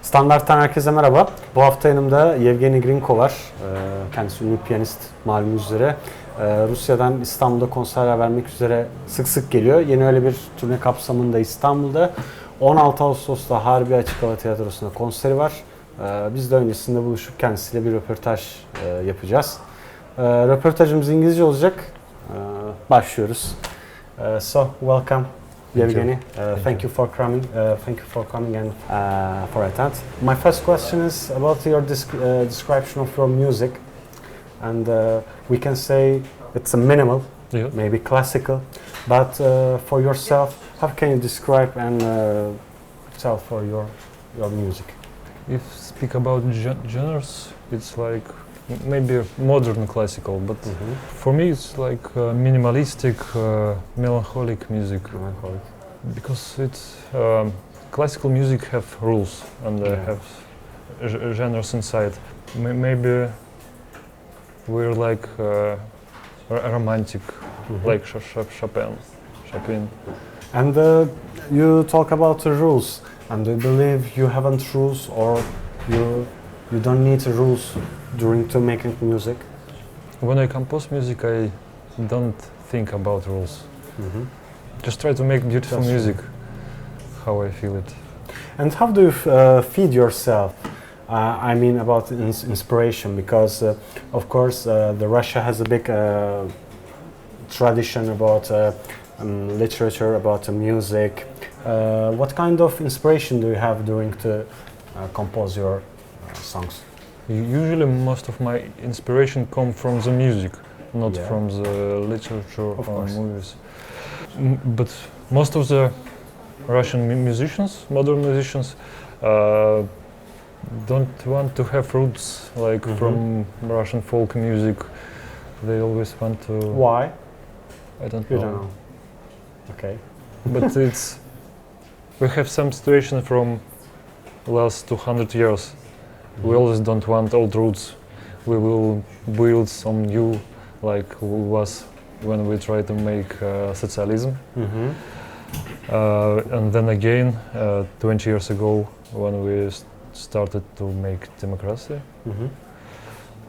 Standart'tan herkese merhaba. Bu hafta yanımda Evgeny Grinko var. Kendisi ünlü piyanist, malumunuz üzere. Rusya'dan İstanbul'da konserler vermek üzere sık sık geliyor. Yeni öyle bir turne kapsamında İstanbul'da 16 Ağustos'ta Harbi Açık Hava Tiyatrosu'nda konseri var. Biz de öncesinde buluşup kendisiyle bir röportaj yapacağız. Röportajımız İngilizce olacak. Başlıyoruz. So, welcome. Evgeny, thank you for coming. Thank you for coming and for attend. My first question is about your description of your music, and we can say it's a minimal, maybe classical, but for yourself, how can you describe and tell for your music? If speak about genres, it's like maybe modern classical, but for me it's like minimalistic, melancholic music. Melancholic. Because it's classical music have rules and have genres inside. Maybe we're like romantic, like Chopin. And you talk about the rules, and do you believe you haven't rules, or you don't need rules during to making music? When I compose music, I don't think about rules. Just try to make beautiful music, how I feel it. And how do you feed yourself? I mean about inspiration, because of course the Russia has a big tradition about literature, about music. What kind of inspiration do you have during to compose your songs? Usually most of my inspiration come from the music, not from the literature or movies. But most of the Russian musicians, modern musicians, don't want to have roots like from Russian folk music. They always want to... Why? I don't You know. don't know. Okay. But we have some situation from last 200 years. We always don't want old roots. We will build some new, like was when we try to make socialism. And then again, 20 years ago, when we started to make democracy.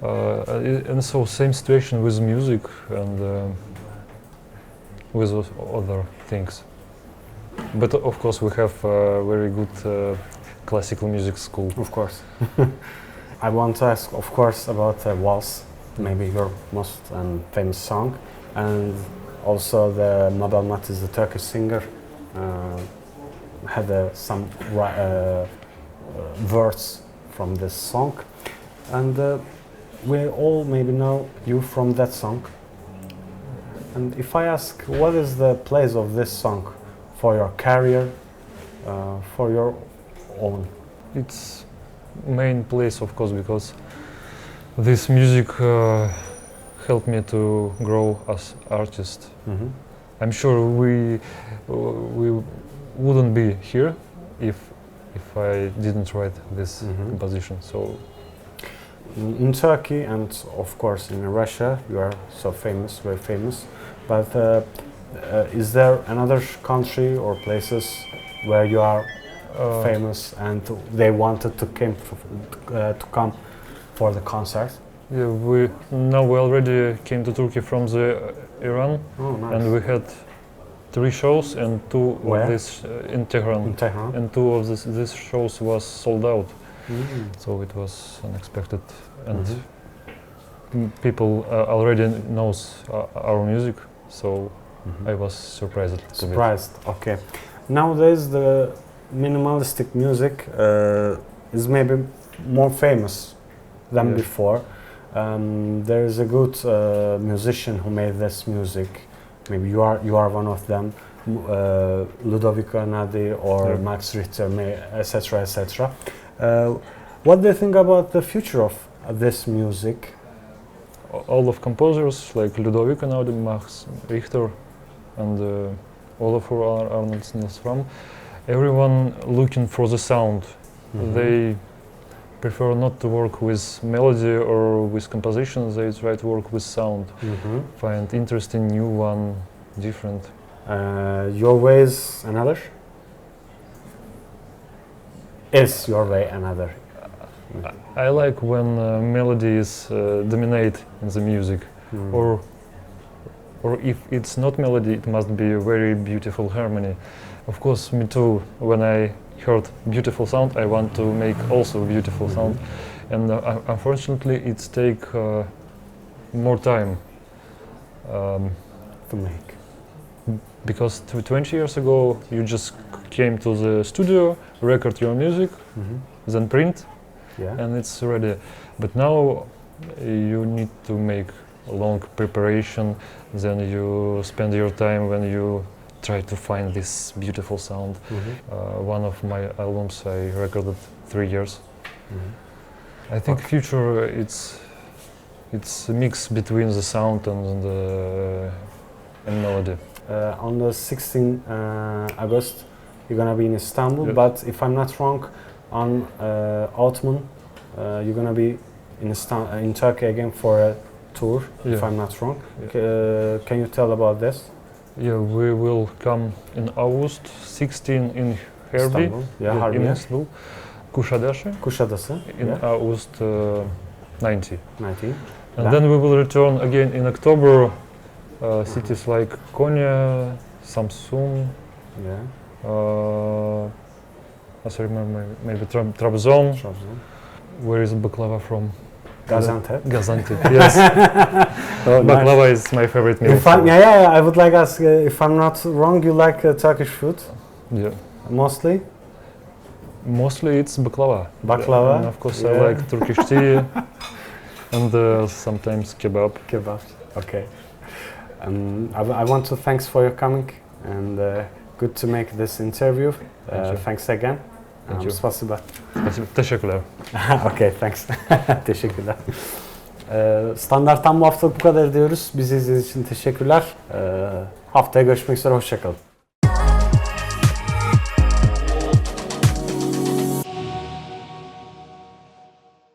And so same situation with music and with other things. But of course we have very good classical music school. Of course. I want to ask, of course, about Vals, maybe your most famous song, and also the Molatik is the Turkish singer, had some words from this song, and we all maybe know you from that song. And if I ask, what is the place of this song for your career, for your own? It's main place, of course, because this music helped me to grow as artist. I'm sure we wouldn't be here if I didn't write this composition. So in Turkey and of course in Russia you are so famous, very famous, but is there another country or places where you are famous and they wanted to come for the concert? yeah, we already came to Turkey from the Iran. Oh, nice. And we had 3 shows and 2 Where? of this in Tehran. In Tehran. And 2 of these shows was sold out. So it was unexpected, and people already knows our music. So I was surprised. Surprised. Okay. Nowadays the minimalistic music is maybe more famous than before. There is a good musician who made this music. Maybe you are one of them, Ludovico Einaudi or Max Richter, etc., etc. What do you think about the future of this music? All of composers like Ludovico Einaudi, Max Richter, and Olafur Arnaldsson, everyone looking for the sound. They prefer not to work with melody or with compositions. They try to work with sound, find interesting new one, different. Your way is another? is your way another? I like when melodies dominate in the music, or if it's not melody, it must be a very beautiful harmony. Of course, me too. When I heard beautiful sound, I want to make also beautiful sound, and unfortunately, it's take more time. To make. Because 20 years ago, you just came to the studio, record your music, then print, and it's ready. But now you need to make a long preparation, then you spend your time when you try to find this beautiful sound. One of my albums I recorded 3 years. I think future it's a mix between the sound and melody. On the 16th August, you're gonna be in Istanbul, Yes. but if I'm not wrong, on autumn, you're gonna be in Turkey again for a tour, if I'm not wrong. Can you tell about this? Yeah, we will come in August 16 in Harbi, Istanbul. Yeah, Harbi. in Istanbul, Kuşadası, Kuşadası. in August 90. 19. And then we will return again in October. Cities like Konya, Samsun, as I remember, maybe Trabzon. Where is baklava from? Gaziantep. Gaziantep, yes. Oh, Baklava nice. is my favorite meal. I would like to ask, if I'm not wrong, you like Turkish food? Yeah. Mostly? Mostly it's baklava. Baklava? And of course I like Turkish tea and sometimes kebab. Kebab, okay. I want to thanks for your coming and good to make this interview. Thanks again. Thank you. Spasiba. Teşekkürler. Okay, thanks. Teşekkürler. Standarttan bu haftalık bu kadar diyoruz. Bizi izlediğiniz için teşekkürler. Haftaya görüşmek üzere, hoşça kalın.